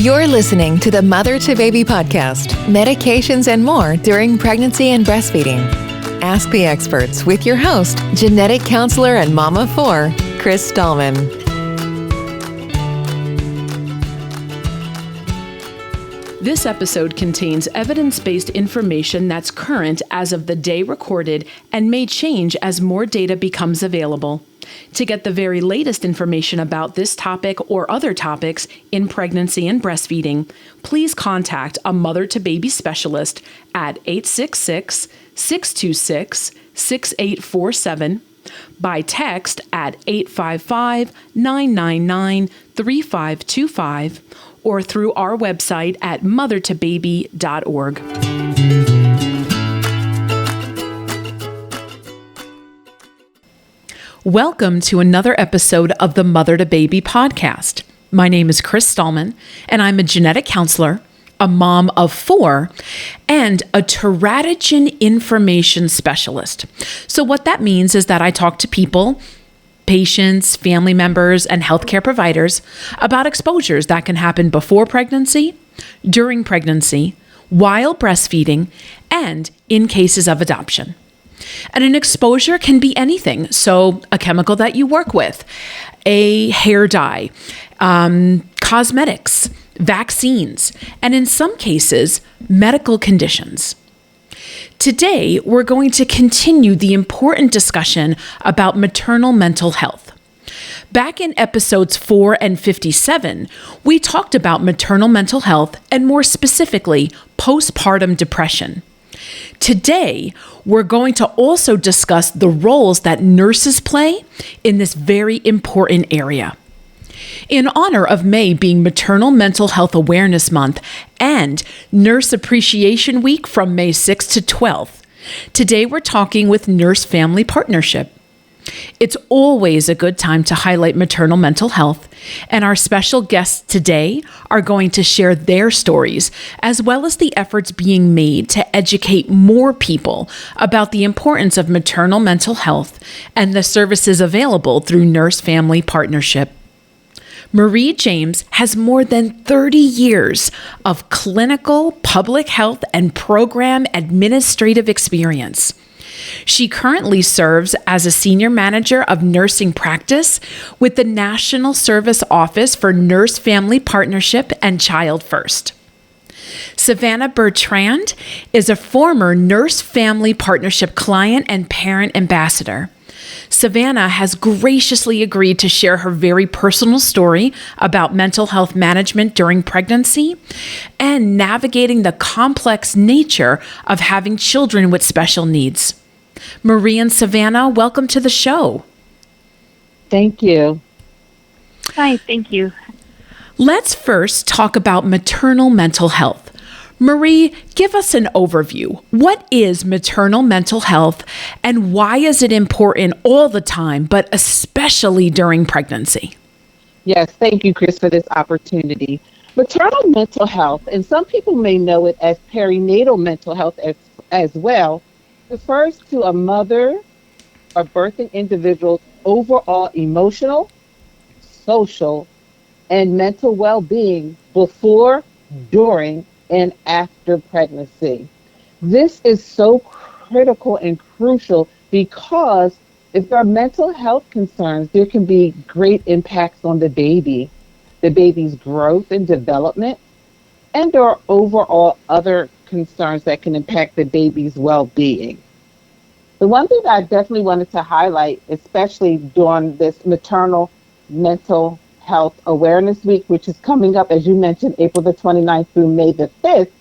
You're listening to the MotherToBaby Podcast, medications and more during pregnancy and breastfeeding. Ask the experts with your host, genetic counselor and mom of four, Chris Stallman. This episode contains evidence-based information that's current as of the day recorded and may change as more data becomes available. To get the very latest information about this topic or other topics in pregnancy and breastfeeding, please contact a MotherToBaby specialist at 866-626-6847, by text at 855-999-3525, or through our website at MotherToBaby.org. Welcome to another episode of the MotherToBaby Podcast. My name is Chris Stallman, and I'm a genetic counselor, a mom of four, and a teratogen information specialist. So what that means is that I talk to people, patients, family members, and healthcare providers about exposures that can happen before pregnancy, during pregnancy, while breastfeeding, and in cases of adoption. And an exposure can be anything. So a chemical that you work with, a hair dye, cosmetics, vaccines, and in some cases, medical conditions. Today, we're going to continue the important discussion about maternal mental health. Back in episodes 4 and 57, we talked about maternal mental health and more specifically, postpartum depression. Today, we're going to also discuss the roles that nurses play in this very important area. In honor of May being Maternal Mental Health Awareness Month and Nurse Appreciation Week from May 6th to 12th, today we're talking with Nurse Family Partnership. It's always a good time to highlight maternal mental health, and our special guests today are going to share their stories, as well as the efforts being made to educate more people about the importance of maternal mental health and the services available through Nurse Family Partnership. Marie James has more than 30 years of clinical, public health, and program administrative experience. She currently serves as a senior manager of nursing practice with the National Service Office for Nurse Family Partnership and Child First. Savannah Bertrand is a former Nurse Family Partnership client and parent ambassador. Savannah has graciously agreed to share her very personal story about mental health management during pregnancy and navigating the complex nature of having children with special needs. Marie and Savannah, welcome to the show. Thank you. Hi, thank you. Let's first talk about maternal mental health. Marie, give us an overview. What is maternal mental health and why is it important all the time, but especially during pregnancy? Yes, thank you, Chris, for this opportunity. Maternal mental health, and some people may know it as perinatal mental health as well, refers to a mother or birthing individual's overall emotional, social, and mental well-being before, during, and after pregnancy. This is so critical and crucial because if there are mental health concerns, there can be great impacts on the baby's growth and development, and there are overall other concerns that can impact the baby's well-being. The one thing that I definitely wanted to highlight, especially during this Maternal Mental Health Awareness Week, which is coming up, as you mentioned, April the 29th through May the 5th,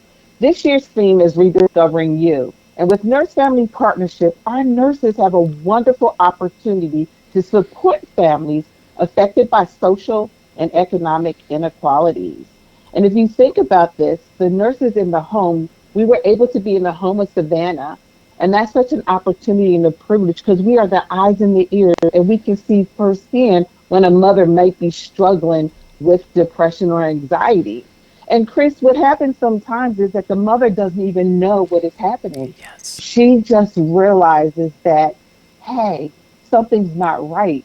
this year's theme is Rediscovering You. And with Nurse Family Partnership, our nurses have a wonderful opportunity to support families affected by social and economic inequalities. And if you think about this, the nurses in the home, we were able to be in the home of Savannah, and that's such an opportunity and a privilege because we are the eyes and the ears, and we can see firsthand when a mother might be struggling with depression or anxiety. And Chris, what happens sometimes is that the mother doesn't even know what is happening. Yes. She just realizes that, hey, something's not right.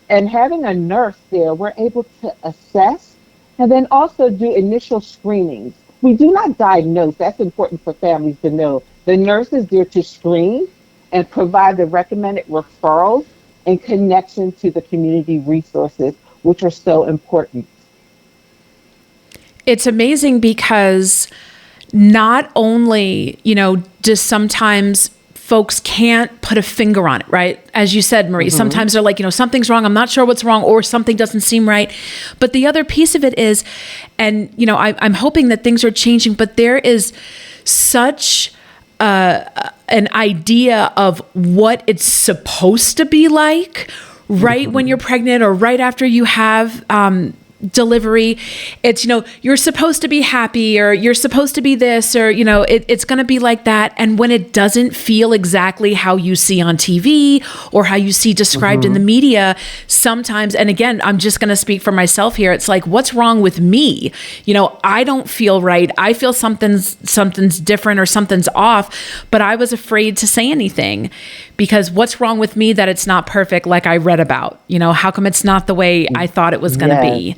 And having a nurse there, we're able to assess And then also do initial screenings. We do not diagnose. That's important for families to know. The nurse is there to screen and provide the recommended referrals and connection to the community resources, which are so important. It's amazing because not only, does sometimes folks can't put a finger on it, right? As you said, Marie, sometimes they're like, something's wrong. I'm not sure what's wrong, or something doesn't seem right. But the other piece of it is, and, I'm hoping that things are changing, but there is such an idea of what it's supposed to be like, right when you're pregnant or right after you have delivery. It's, you're supposed to be happy, or you're supposed to be this, or, it's going to be like that. And when it doesn't feel exactly how you see on TV or how you see described in the media, sometimes, and again, I'm just going to speak for myself here. It's like, what's wrong with me? I don't feel right. I feel something's different or something's off, but I was afraid to say anything because what's wrong with me that it's not perfect like I read about? How come it's not the way I thought it was going to be?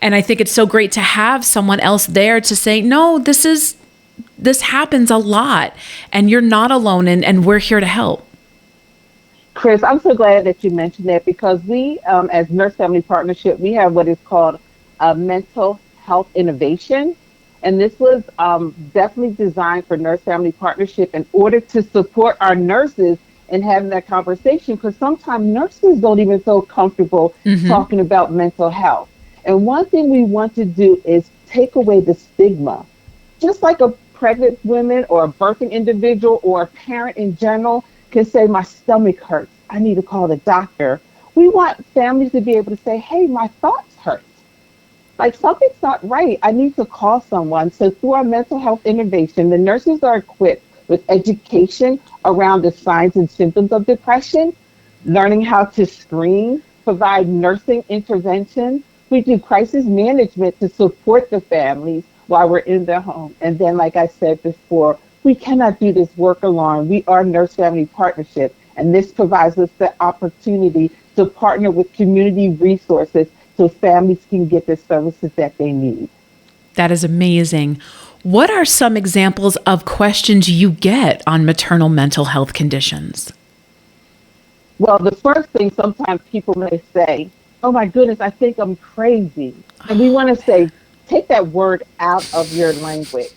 And I think it's so great to have someone else there to say, no, this happens a lot and you're not alone, and we're here to help. Chris, I'm so glad that you mentioned that, because we, as Nurse Family Partnership, we have what is called a mental health innovation. And this was definitely designed for Nurse Family Partnership in order to support our nurses in having that conversation, because sometimes nurses don't even feel comfortable talking about mental health. And one thing we want to do is take away the stigma. Just like a pregnant woman or a birthing individual or a parent in general can say, my stomach hurts, I need to call the doctor. We want families to be able to say, hey, my thoughts hurt. Like, something's not right, I need to call someone. So through our mental health innovation, the nurses are equipped with education around the signs and symptoms of depression, learning how to screen, provide nursing intervention. We do crisis management to support the families while we're in their home. And then, like I said before, we cannot do this work alone. We are Nurse Family Partnership, and this provides us the opportunity to partner with community resources so families can get the services that they need. That is amazing. What are some examples of questions you get on maternal mental health conditions? Well, the first thing, sometimes people may say, oh my goodness, I think I'm crazy. And we want to say, take that word out of your language.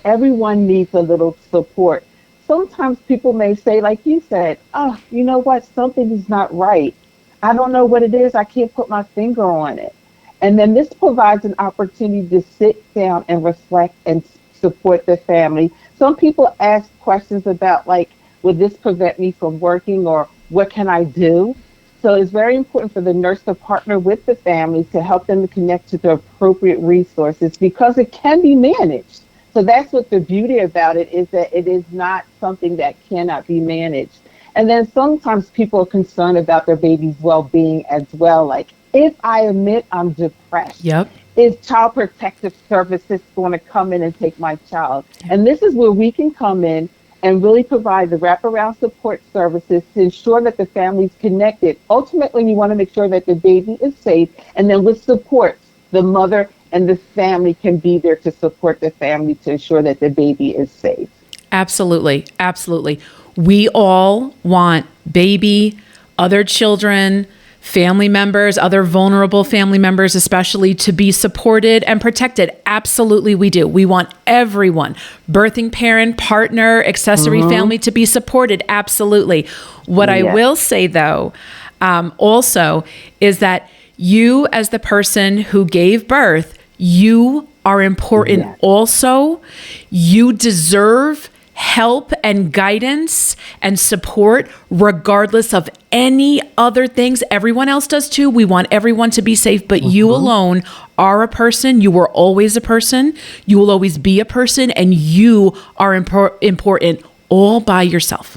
Everyone needs a little support. Sometimes people may say, like you said, oh, you know what? Something is not right. I don't know what it is. I can't put my finger on it. And then this provides an opportunity to sit down and reflect and support the family. Some people ask questions about, like, would this prevent me from working, or what can I do? So it's very important for the nurse to partner with the families to help them to connect to the appropriate resources, because it can be managed. So that's what the beauty about it is, that it is not something that cannot be managed. And then sometimes people are concerned about their baby's well-being as well. Like, if I admit I'm depressed, is Child Protective Services going to come in and take my child? And this is where we can come in and really provide the wraparound support services to ensure that the family's connected. Ultimately, we want to make sure that the baby is safe, and then with support, the mother and the family can be there to support the family to ensure that the baby is safe. Absolutely. Absolutely. We all want baby, other children, family members, other vulnerable family members especially, to be supported and protected. Absolutely, we do. We want everyone, birthing parent, partner, accessory family, to be supported. Absolutely. What I will say, though, also, is that you, as the person who gave birth, you are important. Also, you deserve help and guidance and support regardless of any other things. Everyone else does too. We want everyone to be safe, but you alone are a person. You were always a person. You will always be a person, and you are important all by yourself.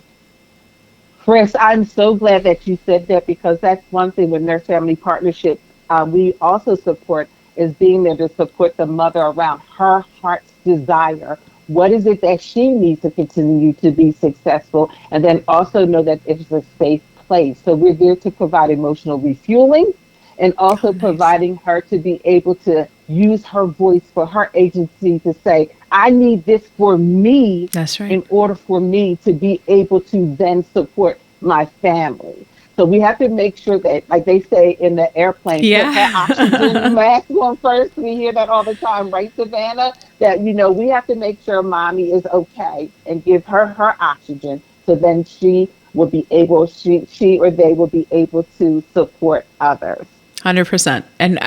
Chris, I'm so glad that you said that, because that's one thing with Nurse Family Partnership we also support, is being there to support the mother around her heart's desire. What is it that she needs to continue to be successful? And then also know that it's a safe place. So we're there to provide emotional refueling and also Nice. providing her to be able to use her voice for her agency to say, I need this for me That's right. in order for me to be able to then support my family. So we have to make sure that, like they say in the airplane, put her oxygen Yeah. mask on first. We hear that all the time, right, Savannah? That, we have to make sure mommy is okay and give her oxygen. So then she or they will be able to support others. 100%. And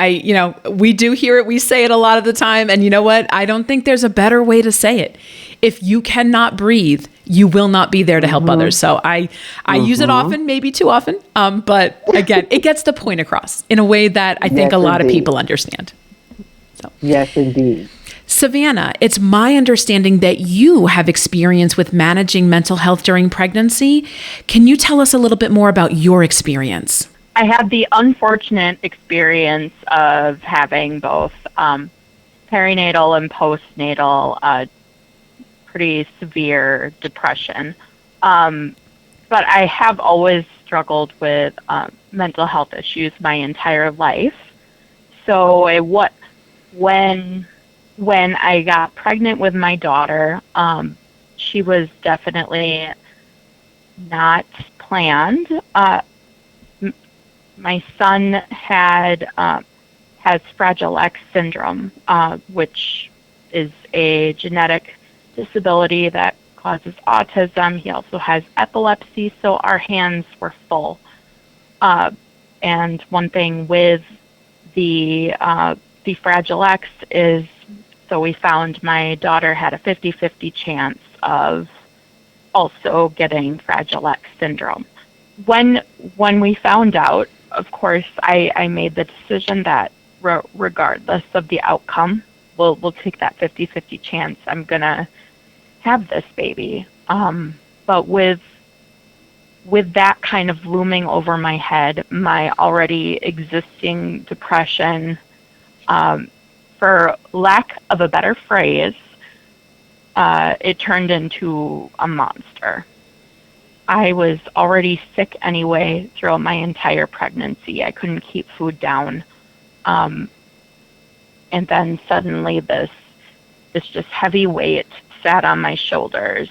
we do hear it. We say it a lot of the time. And you know what? I don't think there's a better way to say it. If you cannot breathe, you will not be there to help others. So I use it often, maybe too often. But again, it gets the point across in a way that I think Yes, a lot of indeed. people understand. So, Yes, indeed. Savannah, it's my understanding that you have experience with managing mental health during pregnancy. Can you tell us a little bit more about your experience? I had the unfortunate experience of having both perinatal and postnatal pretty severe depression. But I have always struggled with mental health issues my entire life. So when I got pregnant with my daughter, she was definitely not planned. My son has Fragile X syndrome, which is a genetic disability that causes autism. He also has epilepsy, so our hands were full. And one thing with the Fragile X is, so we found my daughter had a 50-50 chance of also getting Fragile X syndrome. When we found out, of course, I made the decision that regardless of the outcome, we'll take that 50-50 chance. I'm going to have this baby. But with that kind of looming over my head, my already existing depression, for lack of a better phrase, it turned into a monster. I was already sick anyway throughout my entire pregnancy. I couldn't keep food down. And then suddenly this just heavy weight sat on my shoulders,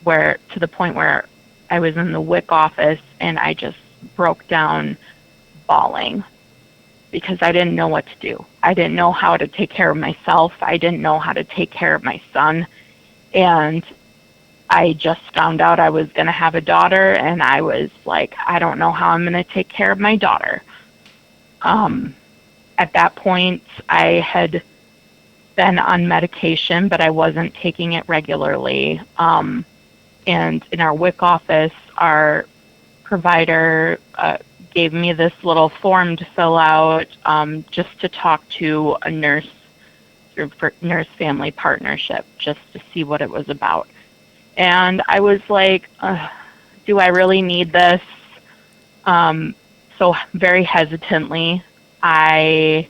where to the point where I was in the WIC office and I just broke down bawling because I didn't know what to do. I didn't know how to take care of myself. I didn't know how to take care of my son. And I just found out I was going to have a daughter, and I was like, I don't know how I'm going to take care of my daughter. At that point, I had been on medication, but I wasn't taking it regularly. And in our WIC office, our provider gave me this little form to fill out just to talk to a nurse through nurse-family partnership, just to see what it was about. And I was like, do I really need this? So very hesitantly, I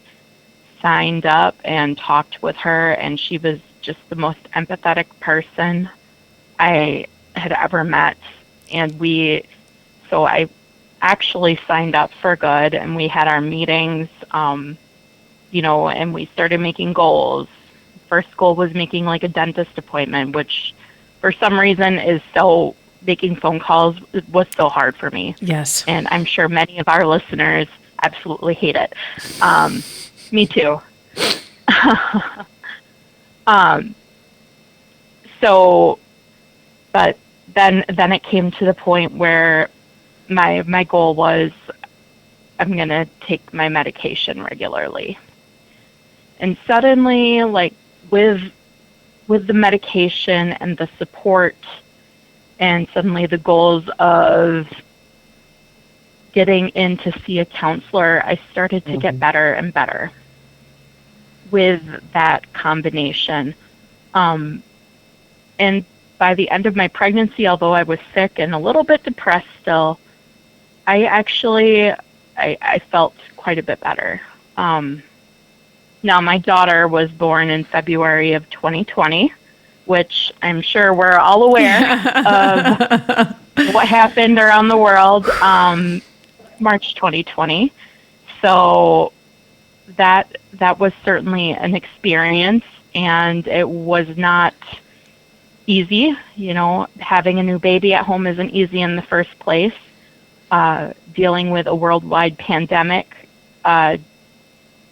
signed up and talked with her, and she was just the most empathetic person I had ever met. And so I actually signed up for good, and we had our meetings, and we started making goals. First goal was making like a dentist appointment, which for some reason making phone calls was so hard for me. Yes. And I'm sure many of our listeners absolutely hate it. Me too. But then it came to the point where my goal was, I'm going to take my medication regularly. And suddenly, like with the medication and the support, and suddenly the goals of getting in to see a counselor, I started to get better and better with that combination. And by the end of my pregnancy, although I was sick and a little bit depressed still, I felt quite a bit better. Now, my daughter was born in February of 2020, which I'm sure we're all aware of what happened around the world. March 2020. So that was certainly an experience, and it was not easy. You know, having a new baby at home isn't easy in the first place. Dealing with a worldwide pandemic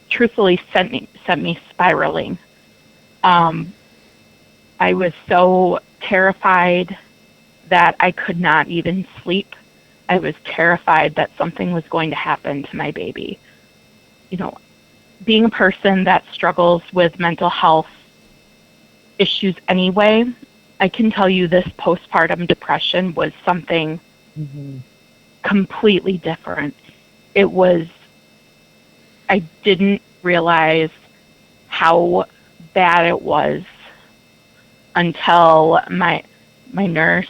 truthfully sent me spiraling. I was so terrified that I could not even sleep. I was terrified that something was going to happen to my baby. You know, being a person that struggles with mental health issues anyway, I can tell you this postpartum depression was something completely different. It was, I didn't realize how bad it was until my nurse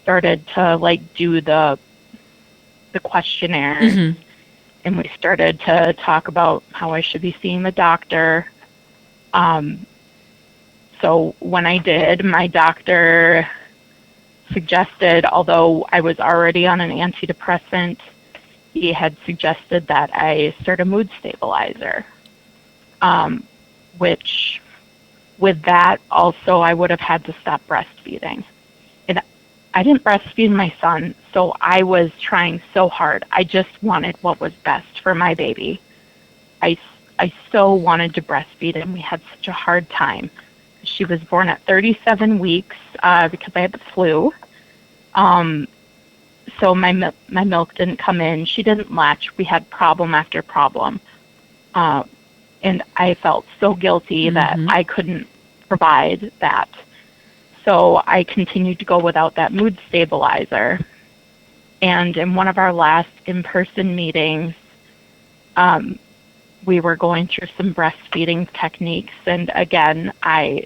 started to like do the questionnaire, and we started to talk about how I should be seeing the doctor. So when I did, my doctor suggested, although I was already on an antidepressant, he had suggested that I start a mood stabilizer, which with that also I would have had to stop breastfeeding. And I didn't breastfeed my son, so I was trying so hard. I just wanted what was best for my baby. I so wanted to breastfeed, and we had such a hard time. She was born at 37 weeks because I had the flu. So my milk didn't come in. She didn't latch. We had problem after problem. And I felt so guilty that I couldn't provide that. So I continued to go without that mood stabilizer. And in one of our last in-person meetings, we were going through some breastfeeding techniques. And again, I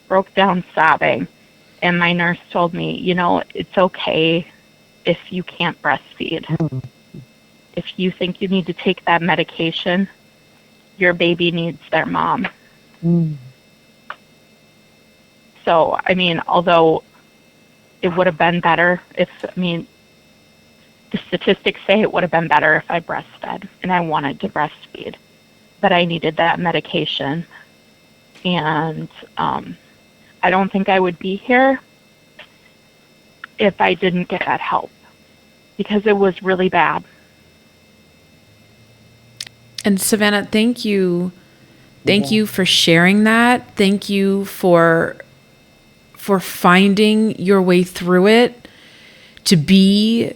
broke down sobbing. And my nurse told me, you know, it's okay if you can't breastfeed. If you think you need to take that medication, your baby needs their mom. So, I mean, although it would have been better if, the statistics say it would have been better if I breastfed, and I wanted to breastfeed, but I needed that medication. And I don't think I would be here if I didn't get that help, because it was really bad. And Savannah, thank you. Thank you for sharing that. Thank you for finding your way through it, to be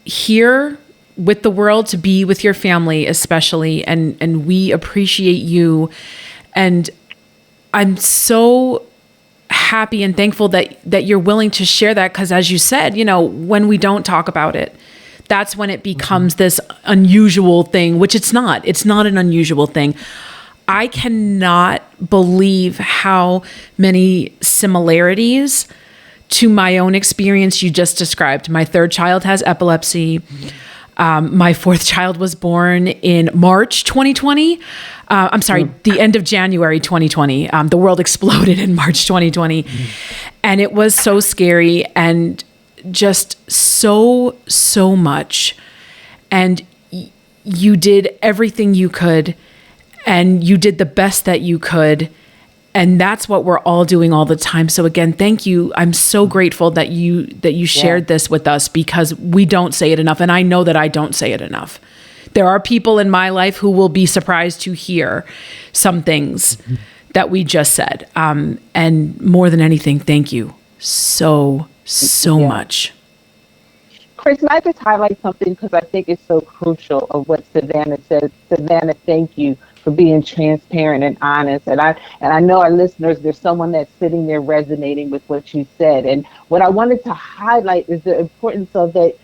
here with the world, to be with your family especially. And we appreciate you. And I'm so happy and thankful that you're willing to share that, because as you said, you know, when we don't talk about it, that's when it becomes this unusual thing, which it's not. It's not an unusual thing. I cannot believe how many similarities to my own experience you just described. My third child has epilepsy. My fourth child was born in March 2020. I'm sorry, the end of January 2020. The world exploded in March 2020. And it was so scary and just so much. And you did everything you could, and you did the best that you could. And that's what we're all doing all the time. So again, thank you. I'm so grateful that you shared this with us, because we don't say it enough. And I know that I don't say it enough. There are people in my life who will be surprised to hear some things that we just said. And more than anything, thank you so much. Chris, can I just highlight something, because I think it's so crucial of what Savannah said. Savannah, thank you for being transparent and honest. And I know our listeners, there's someone that's sitting there resonating with what you said. And what I wanted to highlight is the importance of that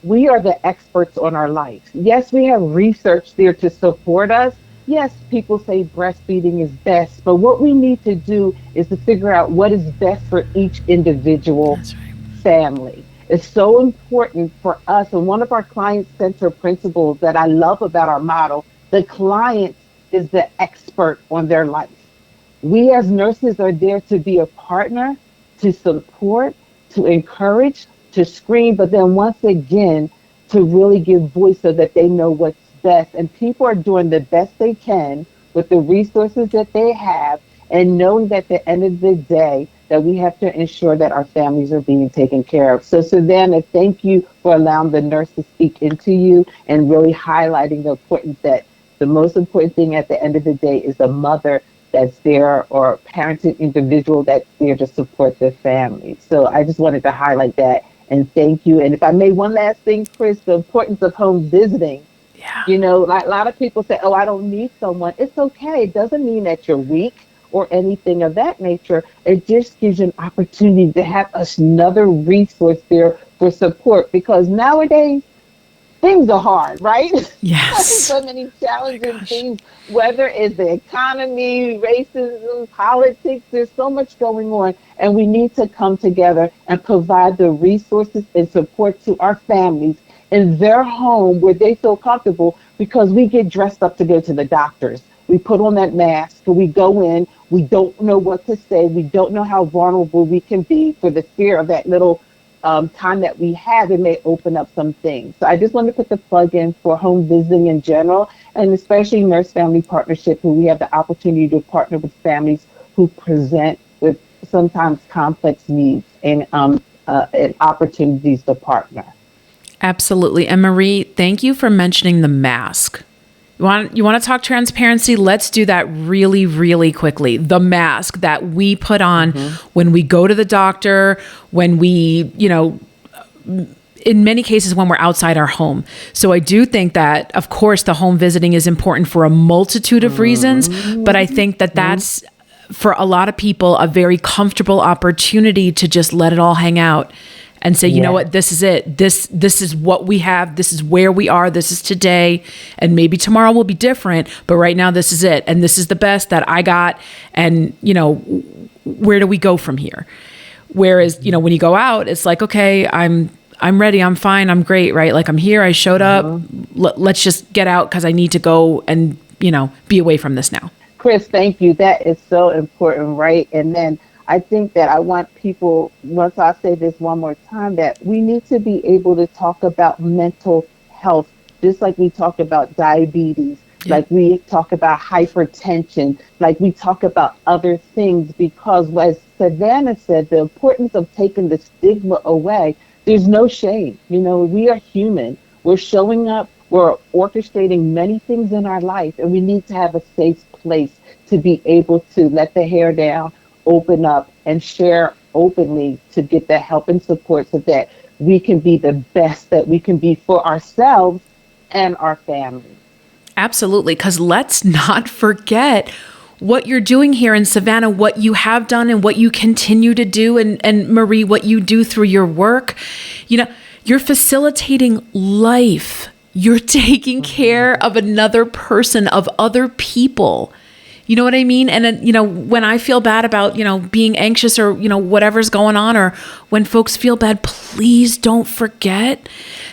we are the experts on our life. Yes, we have research there to support us. Yes, people say breastfeeding is best, but what we need to do is to figure out what is best for each individual family. It's so important for us. And one of our client-centered principles that I love about our model, the client is the expert on their life. We as nurses are there to be a partner, to support, to encourage, to screen, but then once again, to really give voice so that they know what's best. And people are doing the best they can with the resources that they have, and knowing that at the end of the day that we have to ensure that our families are being taken care of. So Savannah, thank you for allowing the nurse to speak into you and really highlighting the importance that the most important thing at the end of the day is the mother that's there, or parenting individual that's there to support the family. So I just wanted to highlight that and thank you. And if I may, one last thing, Chris, the importance of home visiting. Yeah. You know, like a lot of people say, oh, I don't need someone. It's okay. It doesn't mean that you're weak or anything of that nature. It just gives you an opportunity to have another resource there for support, because nowadays things are hard, right? Yes. So many challenging things, whether it's the economy, racism, politics, there's so much going on, and we need to come together and provide the resources and support to our families in their home where they feel comfortable, because we get dressed up to go to the doctors. We put on that mask, we go in, we don't know what to say, we don't know how vulnerable we can be for the fear of that little time that we have. It may open up some things. So I just want to put the plug in for home visiting in general, and especially Nurse Family Partnership, where we have the opportunity to partner with families who present with sometimes complex needs and opportunities to partner. Absolutely. And Marie, thank you for mentioning the mask. You want to talk transparency? Let's do that really, really quickly. The mask that we put on when we go to the doctor, when we, in many cases when we're outside our home. So I do think that, of course, the home visiting is important for a multitude of reasons, but I think that that's, for a lot of people, a very comfortable opportunity to just let it all hang out and say, you know what, this is it. This is what we have. This is where we are. This is today. And maybe tomorrow will be different, but right now this is it. And this is the best that I got. And, where do we go from here? Whereas, when you go out, it's like, okay, I'm ready. I'm fine. I'm great. Right? Like, I'm here. I showed up. Let's just get out, because I need to go and, be away from this now. Chris, thank you. That is so important. Right. And then I think that I want people, once I say this one more time, that we need to be able to talk about mental health, just like we talk about diabetes, like we talk about hypertension, like we talk about other things, because as Savannah said, the importance of taking the stigma away, there's no shame. We are human. We're showing up. We're orchestrating many things in our life, and we need to have a safe place to be able to let the hair down, open up, and share openly to get the help and support so that we can be the best that we can be for ourselves and our family. Absolutely, because let's not forget what you're doing here in Savannah, what you have done and what you continue to do, and Marie, what you do through your work. You're facilitating life. You're taking care of another person, of other people. You know what I mean? And, when I feel bad about, being anxious or, whatever's going on, or when folks feel bad, please don't forget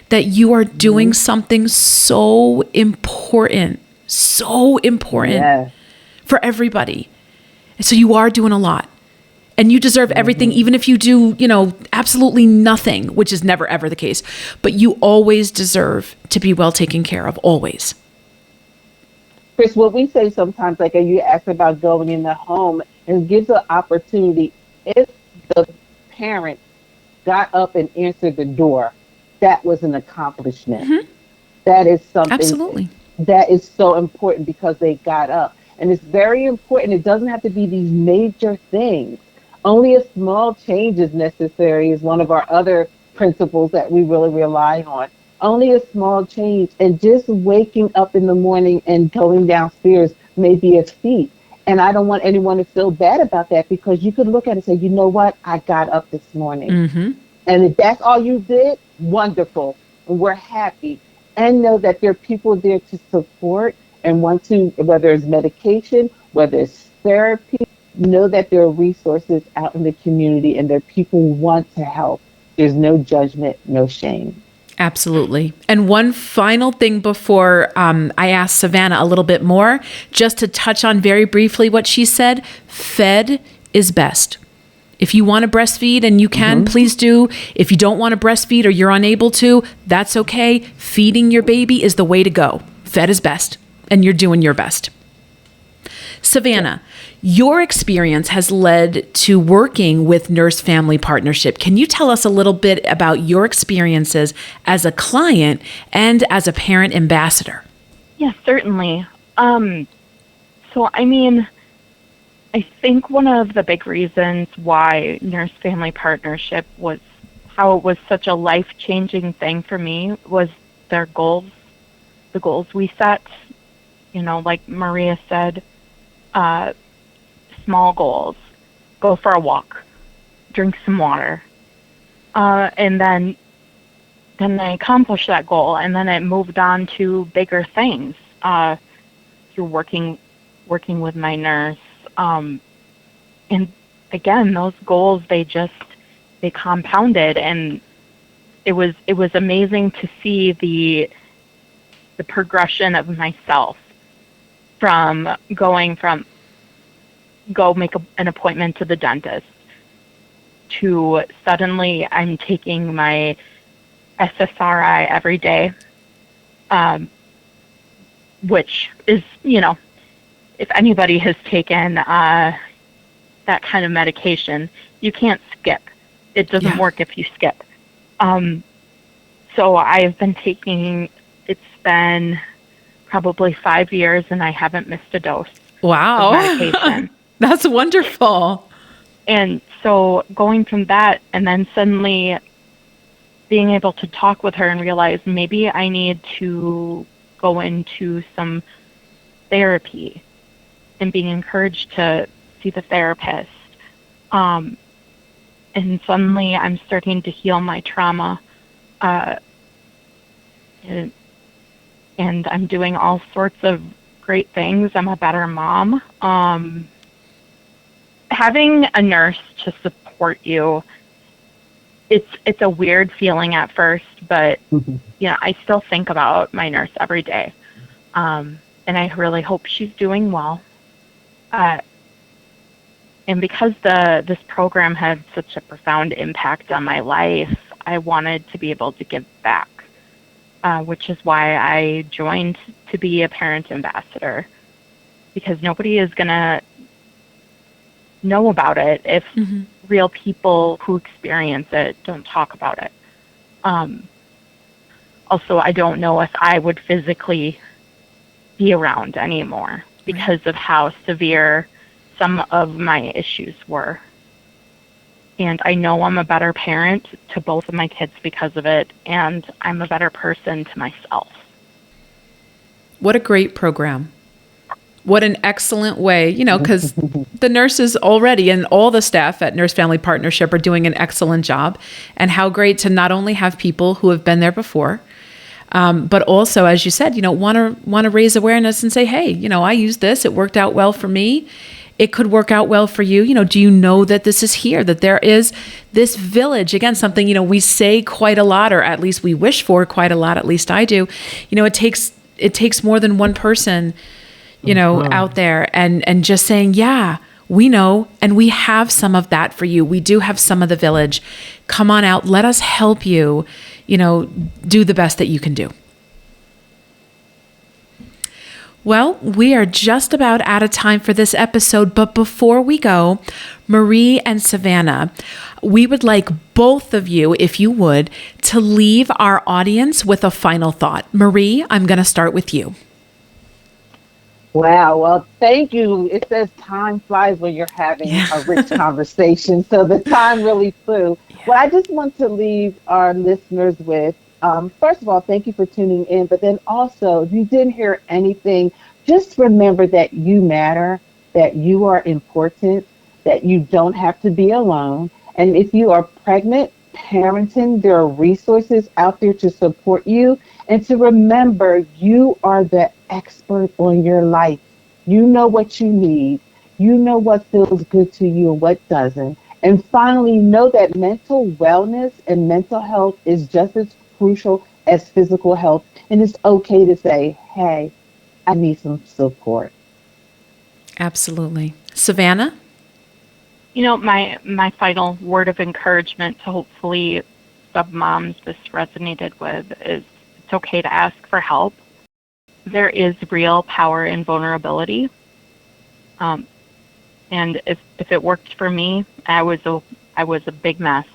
that you are doing something so important for everybody. So you are doing a lot, and you deserve everything, even if you do, absolutely nothing, which is never, ever the case. But you always deserve to be well taken care of, always. Chris, what we say sometimes, like you asked about going in the home, and gives an opportunity. If the parent got up and answered the door, that was an accomplishment. That is something. Absolutely. That is so important, because they got up. And it's very important. It doesn't have to be these major things. Only a small change is necessary is one of our other principles that we really rely on. Only a small change, and just waking up in the morning and going downstairs may be a feat. And I don't want anyone to feel bad about that, because you could look at it and say, you know what, I got up this morning. And if that's all you did, wonderful. We're happy. And know that there are people there to support and want to, whether it's medication, whether it's therapy, know that there are resources out in the community, and there are people who want to help. There's no judgment, no shame. Absolutely. And one final thing before I ask Savannah a little bit more, just to touch on very briefly what she said, fed is best. If you want to breastfeed and you can, please do. If you don't want to breastfeed or you're unable to, that's okay. Feeding your baby is the way to go. Fed is best, and you're doing your best. Savannah, your experience has led to working with Nurse Family Partnership. Can you tell us a little bit about your experiences as a client and as a parent ambassador? Yes, certainly. I think one of the big reasons why Nurse Family Partnership was how it was such a life-changing thing for me was their goals, the goals we set. Like Maria said, small goals. Go for a walk, drink some water, and then I accomplished that goal, and then it moved on to bigger things through working with my nurse. And again, those goals, they compounded, and it was amazing to see the progression of myself from go make an appointment to the dentist to suddenly I'm taking my SSRI every day, which is, if anybody has taken that kind of medication, you can't skip. It doesn't work if you skip. So I've been taking, it's been probably 5 years, and I haven't missed a dose of medication. That's wonderful. And so going from that, and then suddenly being able to talk with her and realize maybe I need to go into some therapy, and being encouraged to see the therapist. And suddenly I'm starting to heal my trauma. And I'm doing all sorts of great things. I'm a better mom. Having a nurse to support you, it's a weird feeling at first, but I still think about my nurse every day. And I really hope she's doing well. And because this program had such a profound impact on my life, I wanted to be able to give back, which is why I joined to be a parent ambassador, because nobody is going to know about it if real people who experience it don't talk about it. Also, I don't know if I would physically be around anymore because of how severe some of my issues were. And I know I'm a better parent to both of my kids because of it, and I'm a better person to myself. What a great program. What an excellent way, because the nurses already and all the staff at Nurse Family Partnership are doing an excellent job. And how great to not only have people who have been there before, but also, as you said, want to raise awareness and say, hey, I used this. It worked out well for me. It could work out well for you. Do you know that this is here, that there is this village? Again, something, we say quite a lot, or at least we wish for quite a lot, at least I do. It takes more than one person, out there and just saying, yeah, we know, and we have some of that for you. We do have some of the village. Come on out. Let us help you, do the best that you can do. Well, we are just about out of time for this episode, but before we go, Marie and Savannah, we would like both of you, if you would, to leave our audience with a final thought. Marie, I'm going to start with you. Wow. Well, thank you. It says time flies when you're having a rich conversation. So the time really flew. Yeah. Well, I just want to leave our listeners with, first of all, thank you for tuning in. But then also, if you didn't hear anything, just remember that you matter, that you are important, that you don't have to be alone. And if you are pregnant, parenting, there are resources out there to support you. And to remember, you are the expert on your life. You know what you need. You know what feels good to you and what doesn't. And finally, know that mental wellness and mental health is just as crucial as physical health. And it's okay to say, hey, I need some support. Absolutely. Savannah? My final word of encouragement to hopefully some moms this resonated with is it's okay to ask for help. There is real power in vulnerability. And if it worked for me, I was a big mess.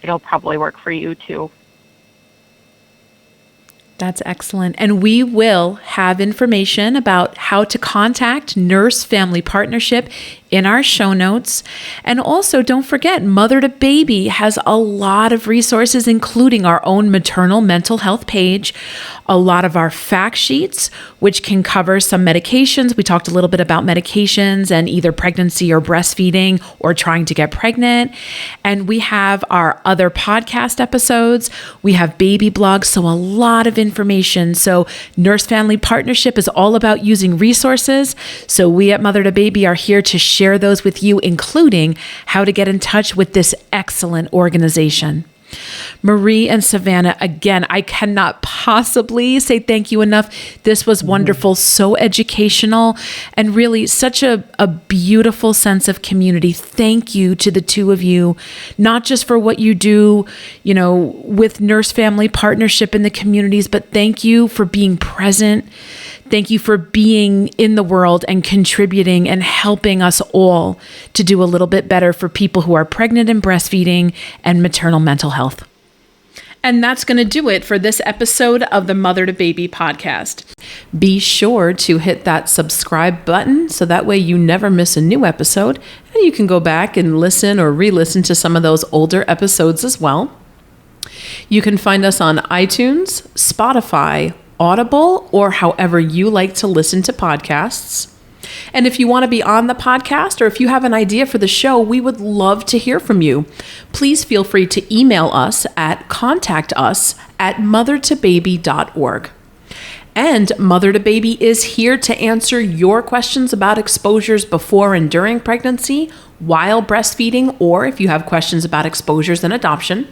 It'll probably work for you too. That's excellent. And we will have information about how to contact Nurse Family Partnership in our show notes. And also, don't forget, MotherToBaby has a lot of resources, including our own maternal mental health page, a lot of our fact sheets, which can cover some medications. We talked a little bit about medications and either pregnancy or breastfeeding or trying to get pregnant. And we have our other podcast episodes. We have baby blogs, so a lot of information. So Nurse Family Partnership is all about using resources. So we at MotherToBaby are here to share those with you, including how to get in touch with this excellent organization. Marie and Savannah, again, I cannot possibly say thank you enough. This was wonderful, so educational, and really such a beautiful sense of community. Thank you to the two of you, not just for what you do, with Nurse Family Partnership in the communities, but thank you for being present. Thank you for being in the world and contributing and helping us all to do a little bit better for people who are pregnant and breastfeeding and maternal mental health. And that's going to do it for this episode of the MotherToBaby podcast. Be sure to hit that subscribe button so that way you never miss a new episode, and you can go back and listen or re-listen to some of those older episodes as well. You can find us on iTunes, Spotify, Audible, or however you like to listen to podcasts. And if you want to be on the podcast or if you have an idea for the show, we would love to hear from you. Please feel free to email us at contactus@mothertobaby.org. And MotherToBaby is here to answer your questions about exposures before and during pregnancy, while breastfeeding, or if you have questions about exposures and adoption.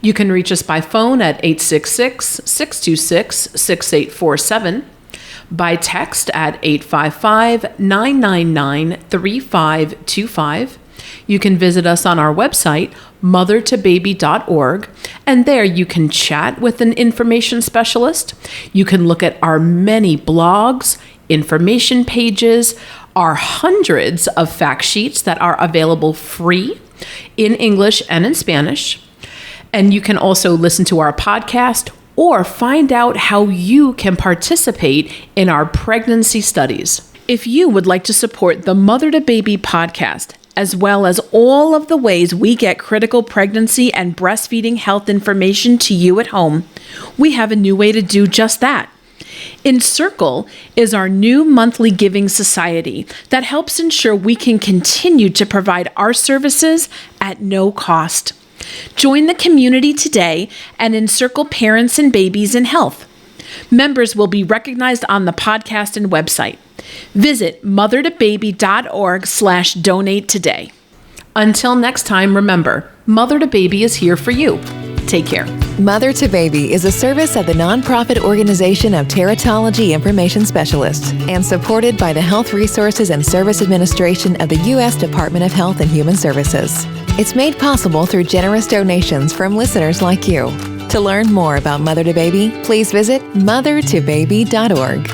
You can reach us by phone at 866-626-6847, by text at 855-999-3525. You can visit us on our website, MotherToBaby.org, and there you can chat with an information specialist. You can look at our many blogs, information pages, our hundreds of fact sheets that are available free in English and in Spanish. And you can also listen to our podcast or find out how you can participate in our pregnancy studies. If you would like to support the MotherToBaby podcast, as well as all of the ways we get critical pregnancy and breastfeeding health information to you at home, we have a new way to do just that. Encircle is our new monthly giving society that helps ensure we can continue to provide our services at no cost. Join the community today and encircle parents and babies in health. Members will be recognized on the podcast and website. Visit mothertobaby.org/donate today. Until next time, remember, MotherToBaby is here for you. Take care. MotherToBaby is a service of the nonprofit organization of Teratology Information Specialists and supported by the Health Resources and Service Administration of the U.S. Department of Health and Human Services. It's made possible through generous donations from listeners like you. To learn more about MotherToBaby, please visit mothertobaby.org.